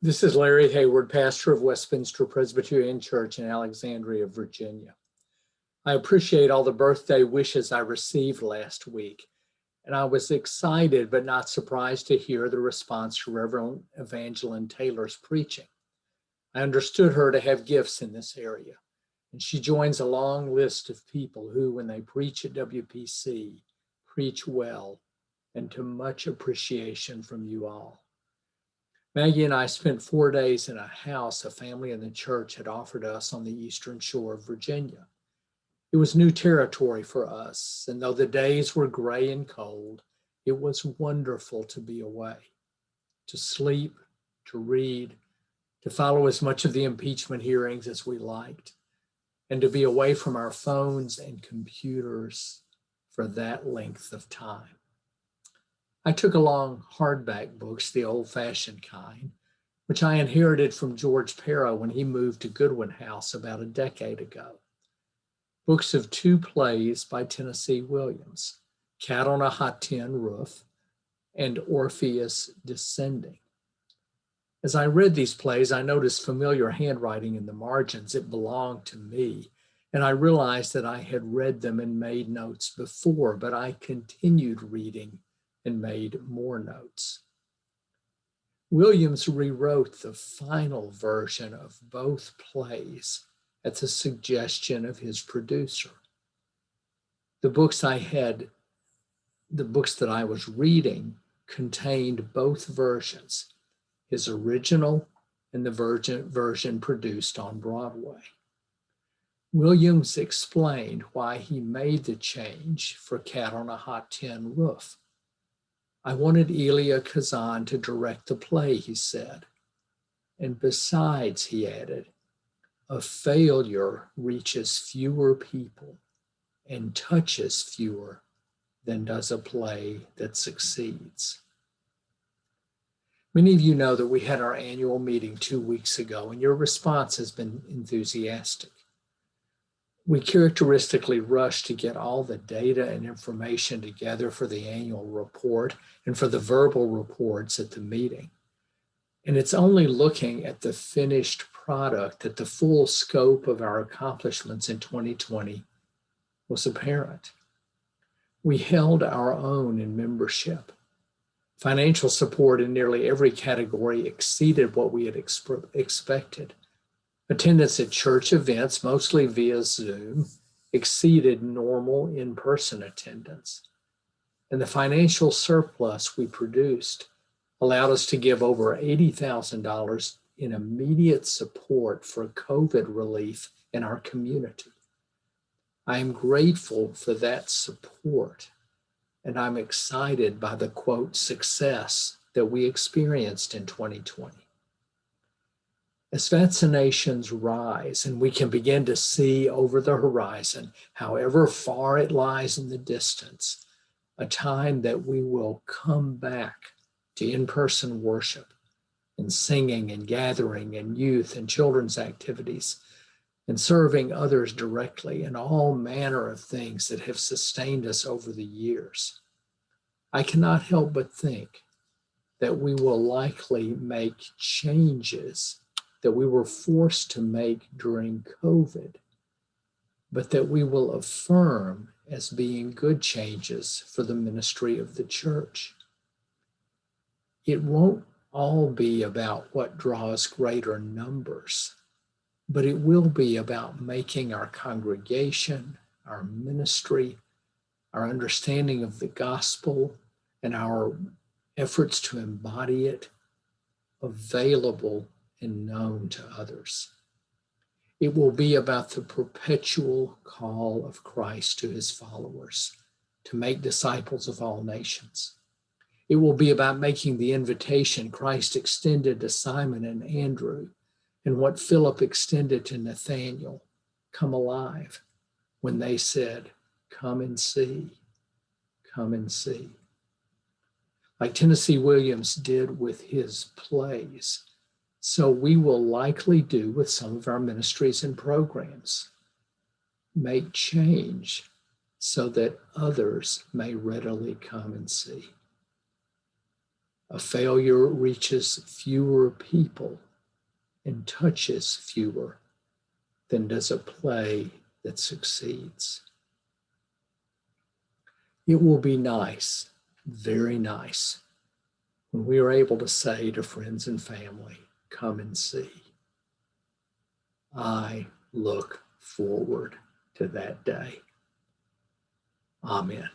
This is Larry Hayward, pastor of Westminster Presbyterian Church in Alexandria, Virginia. I appreciate all the birthday wishes I received last week, and I was excited but not surprised to hear the response to Reverend Evangeline Taylor's preaching. I understood her to have gifts in this area, and she joins a long list of people who, when they preach at WPC, preach well and to much appreciation from you all. Maggie and I spent 4 days in a house a family in the church had offered us on the eastern shore of Virginia. It was new territory for us, and though the days were gray and cold, it was wonderful to be away, to sleep, to read, to follow as much of the impeachment hearings as we liked, and to be away from our phones and computers for that length of time. I took along hardback books, the old-fashioned kind, which I inherited from George Parra when he moved to Goodwin House about a decade ago. Books of 2 plays by Tennessee Williams, Cat on a Hot Tin Roof and Orpheus Descending. As I read these plays, I noticed familiar handwriting in the margins. It belonged to me, and I realized that I had read them and made notes before, but I continued reading and made more notes. Williams rewrote the final version of both plays at the suggestion of his producer. The books that I was reading contained both versions, his original and the version produced on Broadway. Williams explained why he made the change for Cat on a Hot Tin Roof. I wanted Elia Kazan to direct the play, he said. And besides, he added, a failure reaches fewer people and touches fewer than does a play that succeeds. Many of you know that we had our annual meeting 2 weeks ago, and your response has been enthusiastic. We characteristically rushed to get all the data and information together for the annual report and for the verbal reports at the meeting. And it's only looking at the finished product that the full scope of our accomplishments in 2020 was apparent. We held our own in membership. Financial support in nearly every category exceeded what we had expected. Attendance at church events, mostly via Zoom, exceeded normal in-person attendance. And the financial surplus we produced allowed us to give over $80,000 in immediate support for COVID relief in our community. I am grateful for that support, and I'm excited by the, quote, success that we experienced in 2020. As vaccinations rise and we can begin to see over the horizon, however far it lies in the distance, a time that we will come back to in-person worship and singing and gathering and youth and children's activities and serving others directly and all manner of things that have sustained us over the years. I cannot help but think that we will likely make changes that we were forced to make during COVID, but that we will affirm as being good changes for the ministry of the church. It won't all be about what draws greater numbers, but it will be about making our congregation, our ministry, our understanding of the gospel, and our efforts to embody it available and known to others. It will be about the perpetual call of Christ to his followers to make disciples of all nations. It will be about making the invitation Christ extended to Simon and Andrew and what Philip extended to Nathanael come alive when they said, come and see, come and see. Like Tennessee Williams did with his plays, so we will likely do with some of our ministries and programs. Make change so that others may readily come and see. A failure reaches fewer people and touches fewer than does a play that succeeds. It will be nice, very nice, when we are able to say to friends and family, come and see. I look forward to that day. Amen.